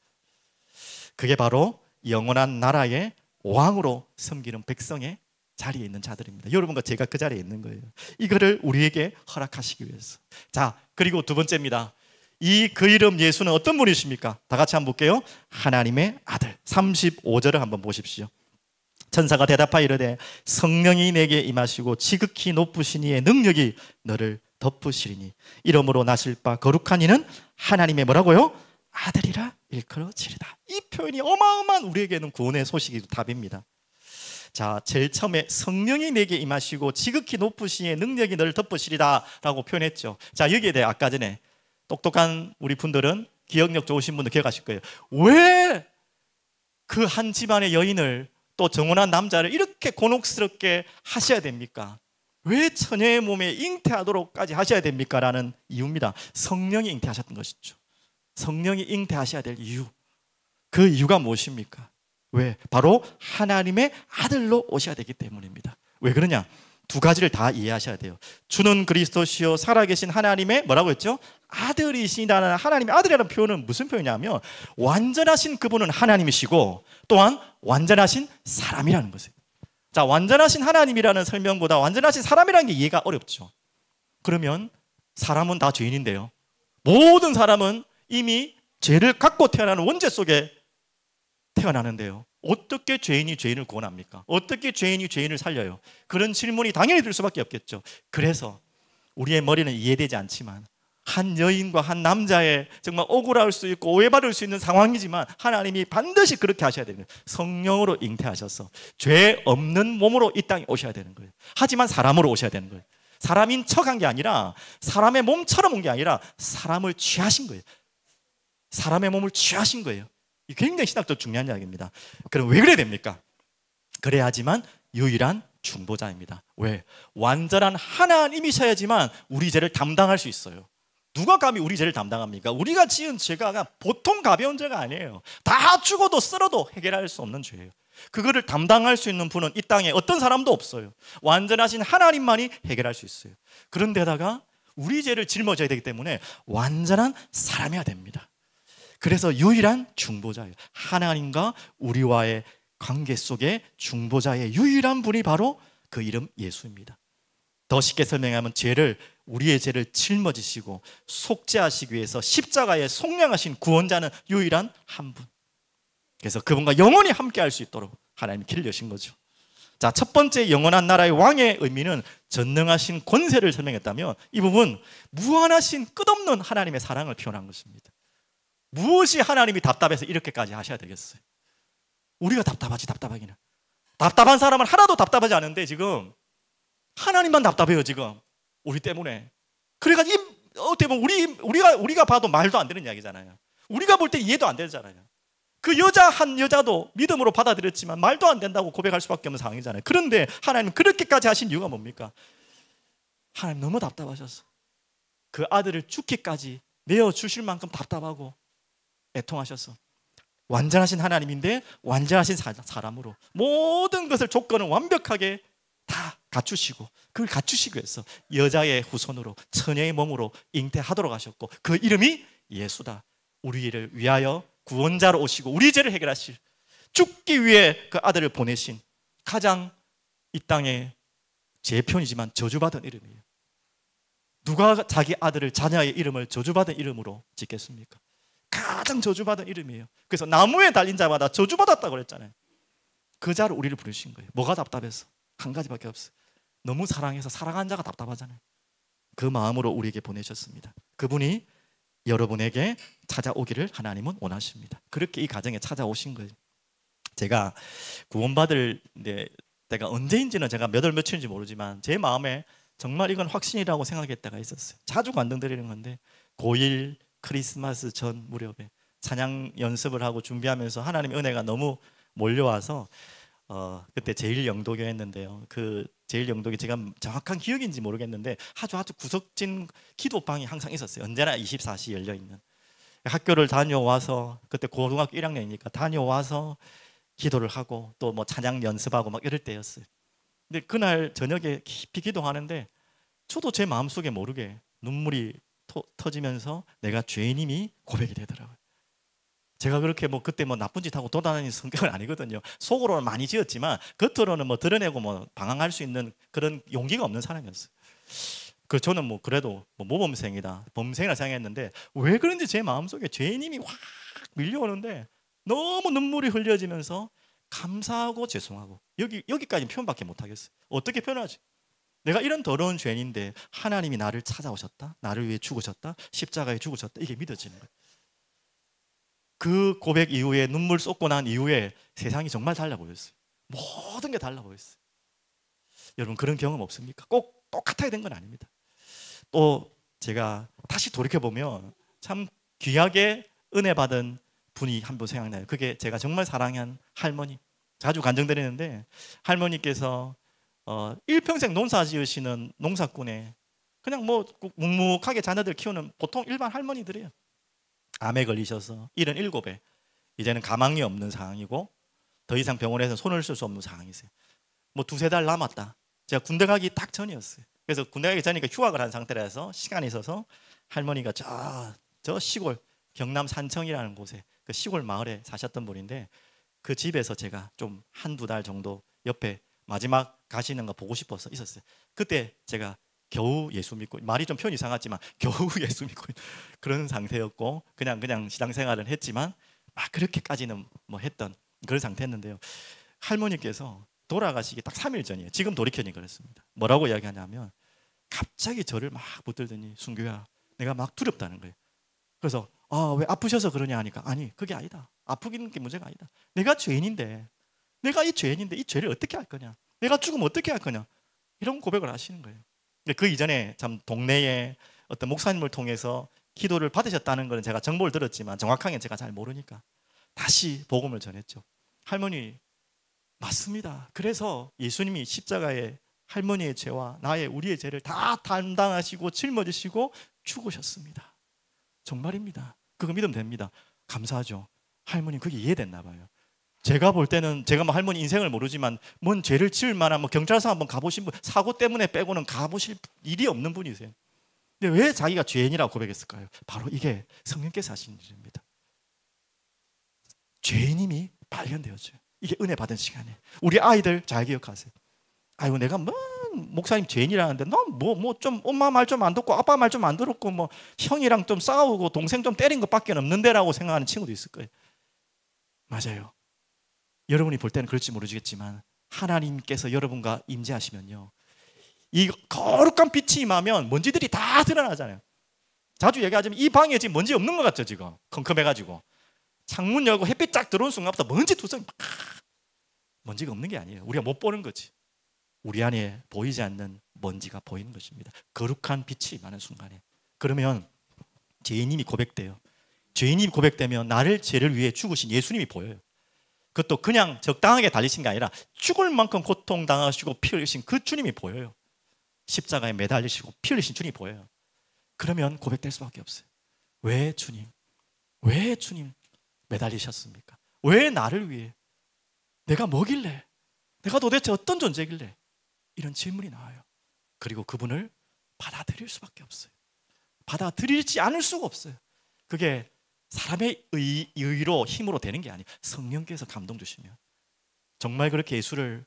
그게 바로 영원한 나라의 왕으로 섬기는 백성의 자리에 있는 자들입니다. 여러분과 제가 그 자리에 있는 거예요. 이거를 우리에게 허락하시기 위해서. 자, 그리고 두 번째입니다. 그 이름 예수는 어떤 분이십니까? 다 같이 한번 볼게요. 하나님의 아들. 35절을 한번 보십시오. 천사가 대답하여 이르되 성령이 내게 임하시고 지극히 높으신 이의 능력이 너를 덮으시리니 이름으로 나실 바 거룩한 이는 하나님의 뭐라고요? 아들이라 일컬어지리다. 이 표현이 어마어마한 우리에게는 구원의 소식이 답입니다. 자, 제일 처음에 성령이 내게 임하시고 지극히 높으시의 능력이 너를 덮으시리다 라고 표현했죠. 자, 여기에 대해 아까 전에 똑똑한 우리 분들은, 기억력 좋으신 분들 기억하실 거예요. 왜 그 한 집안의 여인을, 또 정혼한 남자를 이렇게 곤혹스럽게 하셔야 됩니까? 왜 처녀의 몸에 잉태하도록까지 하셔야 됩니까? 라는 이유입니다. 성령이 잉태하셨던 것이죠. 성령이 잉태하셔야 될 이유, 그 이유가 무엇입니까? 왜? 바로 하나님의 아들로 오셔야 되기 때문입니다. 왜 그러냐? 두 가지를 다 이해하셔야 돼요. 주는 그리스도시요 살아계신 하나님의 뭐라고 했죠? 아들이시다는, 하나님의 아들이라는 표현은 무슨 표현이냐면 완전하신 그분은 하나님이시고 또한 완전하신 사람이라는 것이에요. 자, 완전하신 하나님이라는 설명보다 완전하신 사람이라는 게 이해가 어렵죠. 그러면 사람은 다 죄인인데요, 모든 사람은 이미 죄를 갖고 태어나는 원죄 속에 태어나는데요, 어떻게 죄인이 죄인을 구원합니까? 어떻게 죄인이 죄인을 살려요? 그런 질문이 당연히 들 수밖에 없겠죠. 그래서 우리의 머리는 이해되지 않지만 한 여인과 한 남자의 정말 억울할 수 있고 오해받을 수 있는 상황이지만 하나님이 반드시 그렇게 하셔야 되는 거예요. 성령으로 잉태하셔서 죄 없는 몸으로 이 땅에 오셔야 되는 거예요. 하지만 사람으로 오셔야 되는 거예요. 사람인 척한 게 아니라, 사람의 몸처럼 온 게 아니라 사람을 취하신 거예요. 사람의 몸을 취하신 거예요. 이 굉장히 신학적으로 중요한 이야기입니다. 그럼 왜 그래야 됩니까? 그래야지만 유일한 중보자입니다. 왜? 완전한 하나님이셔야지만 우리 죄를 담당할 수 있어요. 누가 감히 우리 죄를 담당합니까? 우리가 지은 죄가 보통 가벼운 죄가 아니에요. 다 죽어도 쓸어도 해결할 수 없는 죄예요. 그거를 담당할 수 있는 분은 이 땅에 어떤 사람도 없어요. 완전하신 하나님만이 해결할 수 있어요. 그런데다가 우리 죄를 짊어져야 되기 때문에 완전한 사람이어야 됩니다. 그래서 유일한 중보자예요. 하나님과 우리와의 관계 속에 중보자의 유일한 분이 바로 그 이름 예수입니다. 더 쉽게 설명하면 우리의 죄를 짊어지시고 속죄하시기 위해서 십자가에 속량하신 구원자는 유일한 한 분. 그래서 그분과 영원히 함께 할 수 있도록 하나님이 길을 여신 거죠. 자, 첫 번째 영원한 나라의 왕의 의미는 전능하신 권세를 설명했다면, 이 부분 무한하신 끝없는 하나님의 사랑을 표현한 것입니다. 무엇이 하나님이 답답해서 이렇게까지 하셔야 되겠어요? 우리가 답답하지, 답답하기는. 답답한 사람은 하나도 답답하지 않은데 지금 하나님만 답답해요, 지금. 우리 때문에. 그래가지고 어떻게 보면 우리가 봐도 말도 안 되는 이야기잖아요. 우리가 볼 때 이해도 안 되잖아요. 그 한 여자도 믿음으로 받아들였지만 말도 안 된다고 고백할 수밖에 없는 상황이잖아요. 그런데 하나님 그렇게까지 하신 이유가 뭡니까? 하나님 너무 답답하셔서 그 아들을 죽기까지 내어주실 만큼 답답하고 애통하셔서, 완전하신 하나님인데 완전하신 사람으로 모든 것을, 조건을 완벽하게 다 갖추시고, 그걸 갖추시기 위해서 여자의 후손으로 처녀의 몸으로 잉태하도록 하셨고, 그 이름이 예수다. 우리를 위하여 구원자로 오시고 우리 죄를 해결하실, 죽기 위해 그 아들을 보내신 가장 이 땅의 제 편이지만 저주받은 이름이에요. 누가 자기 아들을, 자녀의 이름을 저주받은 이름으로 짓겠습니까? 가장 저주받은 이름이에요. 그래서 나무에 달린 자마다 저주받았다고 그랬잖아요. 그 자로 우리를 부르신 거예요. 뭐가 답답해서? 한 가지밖에 없어요. 너무 사랑해서 사랑한 자가 답답하잖아요. 그 마음으로 우리에게 보내셨습니다. 그분이 여러분에게 찾아오기를 하나님은 원하십니다. 그렇게 이 가정에 찾아오신 거예요. 제가 구원받을 때가 언제인지는 제가 몇 월 며칠인지 모르지만 제 마음에 정말 이건 확신이라고 생각할 때가 있었어요. 자주 간증드리는 건데, 고1 크리스마스 전 무렵에 찬양 연습을 하고 준비하면서 하나님의 은혜가 너무 몰려와서 그때 제일영도교였는데요. 그 제일영도교, 제가 정확한 기억인지 모르겠는데 아주 구석진 기도방이 항상 있었어요. 언제나 24시 열려있는. 학교를 다녀와서, 그때 고등학교 1학년이니까 다녀와서 기도를 하고 또 뭐 찬양 연습하고 막 이럴 때였어요. 근데 그날 저녁에 깊이 기도하는데 저도 제 마음속에 모르게 눈물이 터지면서 내가 죄인임이 고백이 되더라고요. 제가 그렇게 그때 나쁜 짓 하고 도다니는 성격은 아니거든요. 속으로는 많이 지었지만 겉으로는 드러내고 방황할 수 있는 그런 용기가 없는 사람이었어요. 저는 그래도 모범생이다, 범생이라 생각했는데, 왜 그런지 제 마음속에 죄인임이 확 밀려오는데 너무 눈물이 흘려지면서 감사하고 죄송하고, 여기까지 표현밖에 못하겠어요. 어떻게 표현하지? 내가 이런 더러운 죄인인데 하나님이 나를 찾아오셨다, 나를 위해 죽으셨다, 십자가에 죽으셨다, 이게 믿어지는 거예요. 그 고백 이후에 눈물 쏟고 난 이후에 세상이 정말 달라 보였어요. 모든 게 달라 보였어요. 여러분 그런 경험 없습니까? 꼭 똑같아야 되는 건 아닙니다. 또 제가 다시 돌이켜보면 참 귀하게 은혜 받은 분이 한 분 생각나요. 그게 제가 정말 사랑한 할머니, 자주 간증드리는데 할머니께서 일평생 농사 지으시는 농사꾼에 그냥 뭐 묵묵하게 자녀들 키우는 보통 일반 할머니들이에요. 암에 걸리셔서 77에 이제는 가망이 없는 상황이고 더 이상 병원에서 손을 쓸 수 없는 상황이세요. 뭐 두세 달 남았다. 제가 군대 가기 딱 전이었어요. 그래서 군대 가기 전이니까 휴학을 한 상태라서 시간이 있어서 할머니가 저 시골 경남 산청이라는 곳에 그 시골 마을에 사셨던 분인데 그 집에서 제가 좀 한두 달 정도 옆에 마지막 가시는 거 보고 싶어서 있었어요. 그때 제가 겨우 예수 믿고, 말이 좀 표현 이상하지만 겨우 예수 믿고 그런 상태였고 그냥 신앙생활을 했지만 막 그렇게까지는 뭐 했던 그런 상태였는데요. 할머니께서 돌아가시기 딱 3일 전이에요. 지금 돌이켜니 그렇습니다. 뭐라고 이야기하냐면 갑자기 저를 막 붙들더니 순교야, 내가 막 두렵다는 거예요. 그래서 왜 아프셔서 그러냐 하니까 아니 그게 아니다. 아프기는 게 문제가 아니다. 내가 죄인인데 이 죄를 어떻게 할 거냐, 내가 죽으면 어떻게 할 거냐, 이런 고백을 하시는 거예요. 그 이전에 참 동네에 어떤 목사님을 통해서 기도를 받으셨다는 것은 제가 정보를 들었지만 정확하게 제가 잘 모르니까 다시 복음을 전했죠. 할머니 맞습니다. 그래서 예수님이 십자가에 할머니의 죄와 우리의 죄를 다 담당하시고 짊어지시고 죽으셨습니다. 정말입니다. 그거 믿으면 됩니다. 감사하죠. 할머니 그게 이해됐나 봐요. 제가 볼 때는 제가 뭐 할머니 인생을 모르지만 뭔 죄를 지을 만한 뭐 경찰서 한번 가보신 분, 사고 때문에 빼고는 가보실 일이 없는 분이세요. 근데 왜 자기가 죄인이라고 고백했을까요? 바로 이게 성령께서 하신 일입니다. 죄인임이 발견되었어요. 이게 은혜 받은 시간에. 우리 아이들 잘 기억하세요. 아이고 내가 뭐 목사님 죄인이라는데 너 뭐 좀 엄마 말 좀 안 듣고 아빠 말 좀 안 들었고 뭐 형이랑 좀 싸우고 동생 좀 때린 것밖에 없는데라고 생각하는 친구도 있을 거예요. 맞아요. 여러분이 볼 때는 그럴지 모르겠지만 하나님께서 여러분과 임재하시면요, 이 거룩한 빛이 임하면 먼지들이 다 드러나잖아요. 자주 얘기하자면 이 방에 지금 먼지 없는 것 같죠. 지금 컴컴해가지고 창문 열고 햇빛 쫙 들어온 순간부터 먼지 투성이 막, 먼지가 없는 게 아니에요. 우리가 못 보는 거지. 우리 안에 보이지 않는 먼지가 보이는 것입니다. 거룩한 빛이 임하는 순간에. 그러면 죄인임이 고백돼요. 죄인임이 고백되면 나를 죄를 위해 죽으신 예수님이 보여요. 그것도 그냥 적당하게 달리신 게 아니라 죽을 만큼 고통당하시고 피 흘리신 그 주님이 보여요. 십자가에 매달리시고 피 흘리신 주님이 보여요. 그러면 고백될 수밖에 없어요. 왜 주님 매달리셨습니까? 왜 나를 위해? 내가 뭐길래? 내가 도대체 어떤 존재길래? 이런 질문이 나와요. 그리고 그분을 받아들일 수밖에 없어요. 받아들이지 않을 수가 없어요. 그게 사람의 의로 힘으로 되는 게 아니에요. 성령께서 감동 주시면, 정말 그렇게 예수를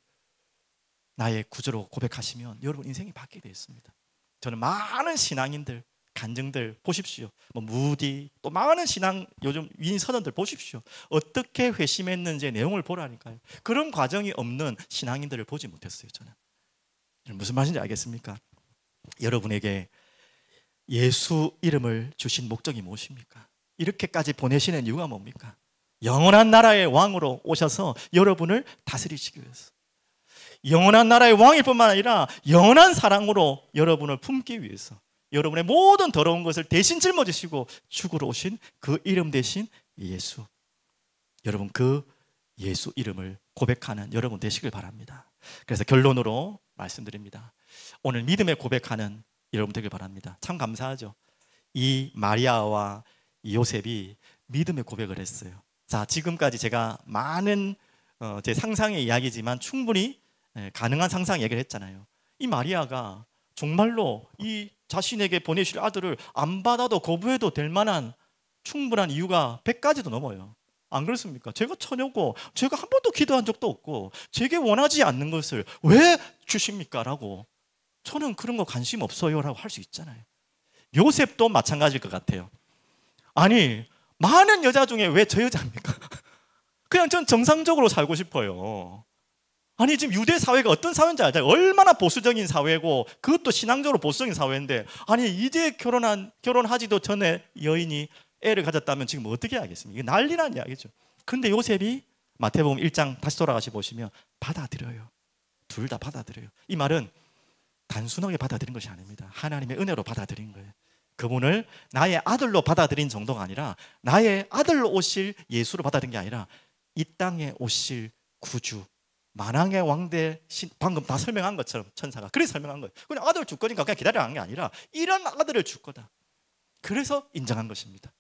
나의 구주로 고백하시면 여러분 인생이 바뀌게 되어 있습니다. 저는 많은 신앙인들, 간증들 보십시오. 뭐 무디 또 많은 신앙 요즘 위인 선언들 보십시오. 어떻게 회심했는지 내용을 보라니까요. 그런 과정이 없는 신앙인들을 보지 못했어요. 저는 무슨 말인지 알겠습니까? 여러분에게 예수 이름을 주신 목적이 무엇입니까? 이렇게까지 보내시는 이유가 뭡니까? 영원한 나라의 왕으로 오셔서 여러분을 다스리시기 위해서, 영원한 나라의 왕일 뿐만 아니라 영원한 사랑으로 여러분을 품기 위해서, 여러분의 모든 더러운 것을 대신 짊어지시고 죽으러 오신 그 이름 대신 예수. 여러분 그 예수 이름을 고백하는 여러분 되시길 바랍니다. 그래서 결론으로 말씀드립니다. 오늘 믿음의 고백하는 여러분 되길 바랍니다. 참 감사하죠. 이 마리아와 이 요셉이 믿음의 고백을 했어요. 자, 지금까지 제가 많은 제 상상의 이야기지만 충분히 가능한 상상 얘기를 했잖아요. 이 마리아가 정말로 이 자신에게 보내실 아들을 안 받아도 거부해도 될 만한 충분한 이유가 100가지도 넘어요. 안 그렇습니까? 제가 처녀고 제가 한 번도 기도한 적도 없고 제게 원하지 않는 것을 왜 주십니까? 라고, 저는 그런 거 관심 없어요 라고 할 수 있잖아요. 요셉도 마찬가지일 것 같아요. 아니 많은 여자 중에 왜 저 여자입니까? 그냥 전 정상적으로 살고 싶어요. 아니 지금 유대 사회가 어떤 사회인지 알죠? 얼마나 보수적인 사회고 그것도 신앙적으로 보수적인 사회인데 아니 이제 결혼하지도 전에 여인이 애를 가졌다면 지금 어떻게 하겠습니까? 이게 난리난 이야기죠. 근데 요셉이 마태복음 1장 다시 돌아가시 보시면 받아들여요. 둘 다 받아들여요. 이 말은 단순하게 받아들인 것이 아닙니다. 하나님의 은혜로 받아들인 거예요. 그분을 나의 아들로 받아들인 정도가 아니라 나의 아들로 오실 예수로 받아들인 게 아니라 이 땅에 오실 구주, 만왕의 왕대, 방금 다 설명한 것처럼 천사가 그래서 설명한 거예요. 그냥 아들 줄 거니까 그냥 기다려라는 게 아니라 이런 아들을 줄 거다. 그래서 인정한 것입니다.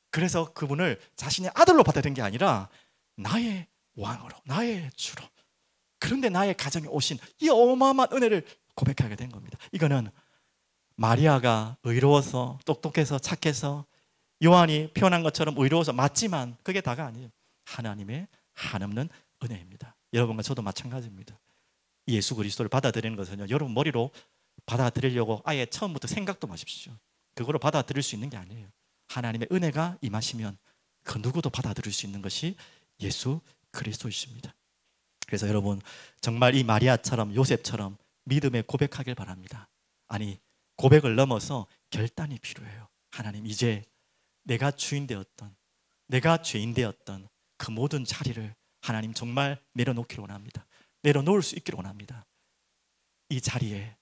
그래서 그분을 자신의 아들로 받아들인 게 아니라 나의 왕으로, 나의 주로. 그런데 나의 가정에 오신 이 어마어마한 은혜를 고백하게 된 겁니다. 이거는 마리아가 의로워서 똑똑해서 착해서 요한이 표현한 것처럼 의로워서 맞지만 그게 다가 아니에요. 하나님의 한없는 은혜입니다. 여러분과 저도 마찬가지입니다. 예수 그리스도를 받아들이는 것은요, 여러분 머리로 받아들이려고 아예 처음부터 생각도 마십시오. 그거로 받아들일 수 있는 게 아니에요. 하나님의 은혜가 임하시면 그 누구도 받아들일 수 있는 것이 예수 그리스도이십니다. 그래서 여러분 정말 이 마리아처럼 요셉처럼 믿음에 고백하길 바랍니다. 아니 고백을 넘어서 결단이 필요해요. 하나님 이제 내가 주인 되었던, 내가 죄인 되었던 그 모든 자리를 하나님 정말 내려놓기를 원합니다. 내려놓을 수 있기를 원합니다. 이 자리에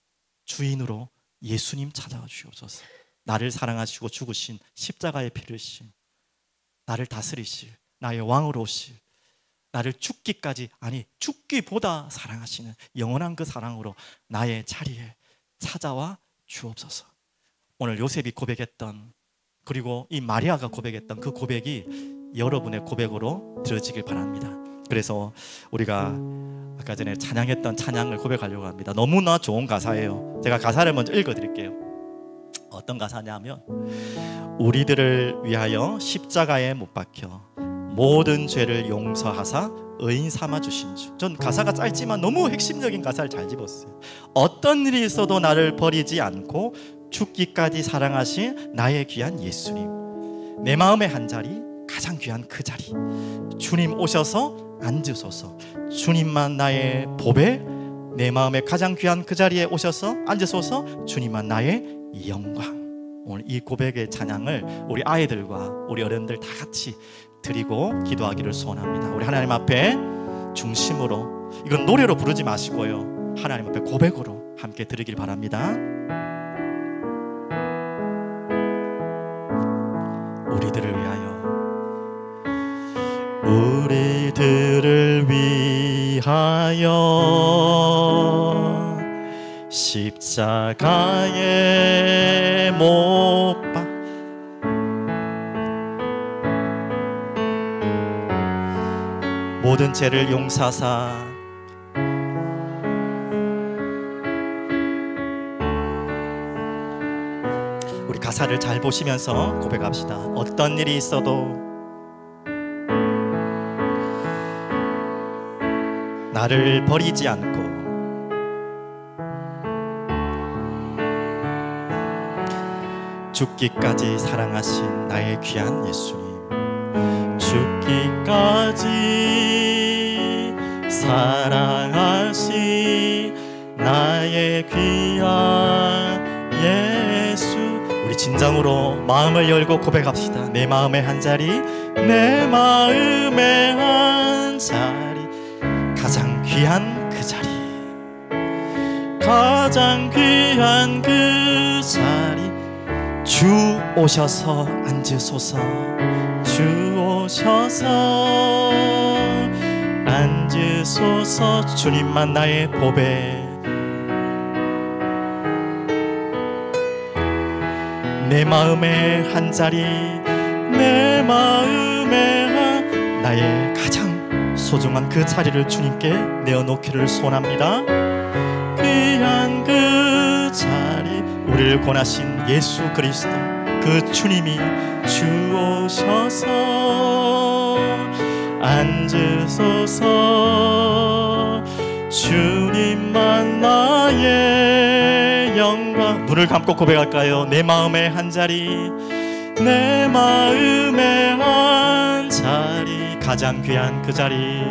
주인으로 예수님 찾아와 주옵소서. 나를 사랑하시고 죽으신 십자가의 피를 신 나를 다스리실 나의 왕으로 오실 나를 죽기까지, 아니 죽기보다 사랑하시는 영원한 그 사랑으로 나의 자리에 찾아와 주옵소서. 오늘 요셉이 고백했던, 그리고 이 마리아가 고백했던 그 고백이 여러분의 고백으로 들어지길 바랍니다. 그래서 우리가 아까 전에 찬양했던 찬양을 고백하려고 합니다. 너무나 좋은 가사예요. 제가 가사를 먼저 읽어드릴게요. 어떤 가사냐면, 우리들을 위하여 십자가에 못 박혀 모든 죄를 용서하사 의인 삼아 주신 주. 전 가사가 짧지만 너무 핵심적인 가사를 잘 집었어요. 어떤 일이 있어도 나를 버리지 않고 죽기까지 사랑하신 나의 귀한 예수님, 내 마음의 한 자리, 가장 귀한 그 자리, 주님 오셔서 앉으소서. 주님만 나의 보배, 내 마음의 가장 귀한 그 자리에 오셔서 앉으소서. 주님만 나의 영광. 오늘 이 고백의 찬양을 우리 아이들과 우리 어른들 다 같이 드리고 기도하기를 소원합니다. 우리 하나님 앞에 중심으로, 이건 노래로 부르지 마시고요, 하나님 앞에 고백으로 함께 드리길 바랍니다. 우리들을 위하여, 우리들을 위하여 십자가에 못 박혀 모든 죄를 용사사 우리 가사를 잘 보시면서 고백합시다. 어떤 일이 있어도 나를 버리지 않고 죽기까지 사랑하신 나의 귀한 예수님, 죽기까지 사랑하신 나의 귀한 예수. 우리 진정으로 마음을 열고 고백합시다. 내 마음의 한 자리, 내 마음의 한 자리, 가장 귀한 그 자리, 가장 귀한 그 자리, 주 오셔서 앉으소서. 주 오셔서 앉으소서. 주님만 나의 보배, 내 마음의 한 자리, 내 마음의 한 나의 가장 소중한 그 자리를 주님께 내어놓기를 소원합니다. 귀한 그 자리, 우리를 권하신 예수 그리스도, 그 주님이 주 오셔서 앉으소서. 주님만 나의 영광. 눈을 감고 고백할까요? 내 마음의 한 자리, 내 마음의 한 자리, 가장 귀한 그 자리,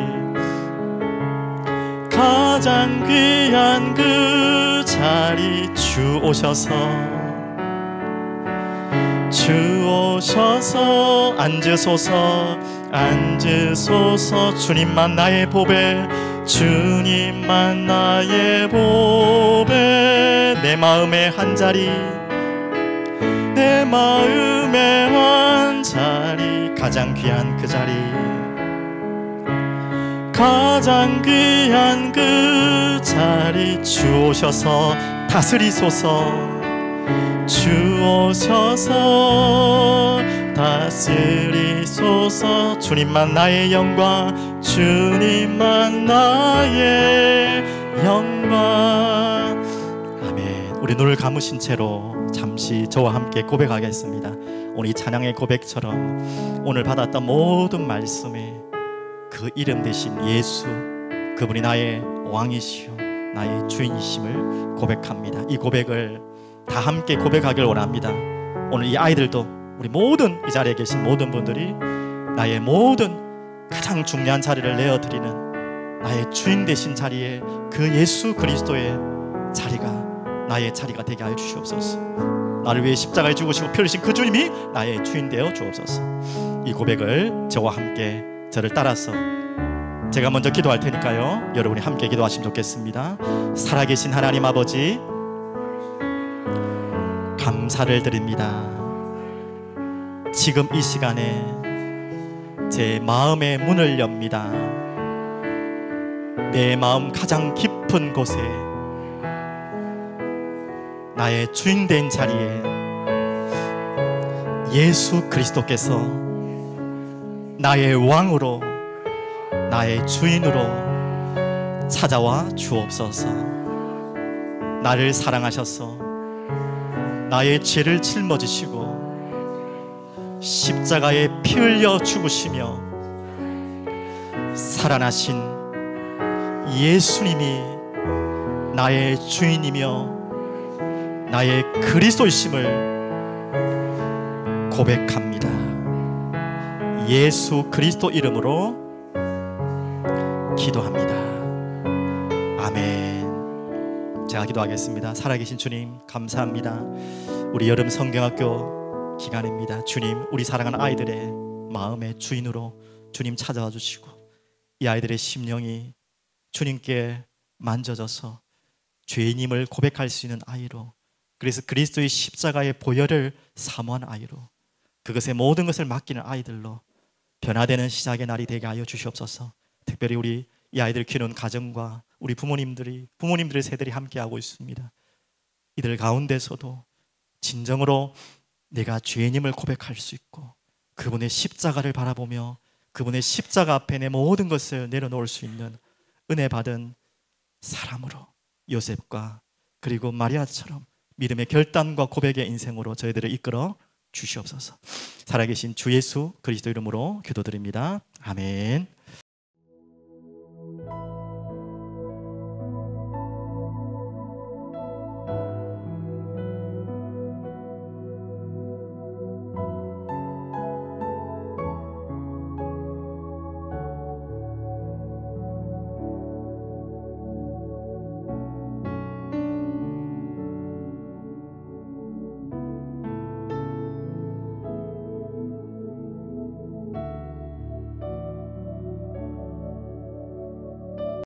가장 귀한 그 자리 주 오셔서 앉으소서 앉으소서. 주님만 나의 보배, 주님만 나의 보배. 내 마음의 한 자리, 내 마음의 한 자리, 가장 귀한 그 자리, 가장 귀한 그 자리 주 오셔서 다스리소서. 주 오셔서 다스리소서. 주님만 나의 영광, 주님만 나의 영광. 아멘. 우리 눈을 감으신 채로 잠시 저와 함께 고백하겠습니다. 오늘 이 찬양의 고백처럼 오늘 받았던 모든 말씀에 그 이름 대신 예수, 그분이 나의 왕이시오 나의 주인이심을 고백합니다. 이 고백을 다 함께 고백하길 원합니다. 오늘 이 아이들도, 우리 모든 이 자리에 계신 모든 분들이 나의 모든 가장 중요한 자리를 내어드리는 나의 주인 되신 자리에 그 예수 그리스도의 자리가 나의 자리가 되게 하여 주시옵소서. 나를 위해 십자가에 죽으시고 피 흘리신 그 주님이 나의 주인 되어 주옵소서. 이 고백을 저와 함께 저를 따라서 제가 먼저 기도할 테니까요, 여러분이 함께 기도하시면 좋겠습니다. 살아계신 하나님 아버지, 감사를 드립니다. 지금 이 시간에 제 마음의 문을 엽니다. 내 마음 가장 깊은 곳에 나의 주인된 자리에 예수 그리스도께서 나의 왕으로, 나의 주인으로 찾아와 주옵소서. 나를 사랑하셔서 나의 죄를 짊어지시고 십자가에 피 흘려 죽으시며 살아나신 예수님이 나의 주인이며 나의 그리스도이심을 고백합니다. 예수 그리스도 이름으로 기도합니다. 아멘. 제가 기도하겠습니다. 살아계신 주님, 감사합니다. 우리 여름 성경학교 기간입니다. 주님, 우리 사랑하는 아이들의 마음의 주인으로 주님 찾아와 주시고 이 아이들의 심령이 주님께 만져져서 죄인임을 고백할 수 있는 아이로, 그래서 그리스도의 십자가의 보혈을 사모한 아이로, 그것의 모든 것을 맡기는 아이들로 변화되는 시작의 날이 되게 하여 주시옵소서. 특별히 우리 이 아이들 키우는 가정과 우리 부모님들의 세대들이 함께하고 있습니다. 이들 가운데서도 진정으로 내가 죄인임을 고백할 수 있고 그분의 십자가를 바라보며 그분의 십자가 앞에 내 모든 것을 내려놓을 수 있는 은혜 받은 사람으로, 요셉과 그리고 마리아처럼 믿음의 결단과 고백의 인생으로 저희들을 이끌어 주시옵소서. 살아계신 주 예수 그리스도 이름으로 기도드립니다. 아멘.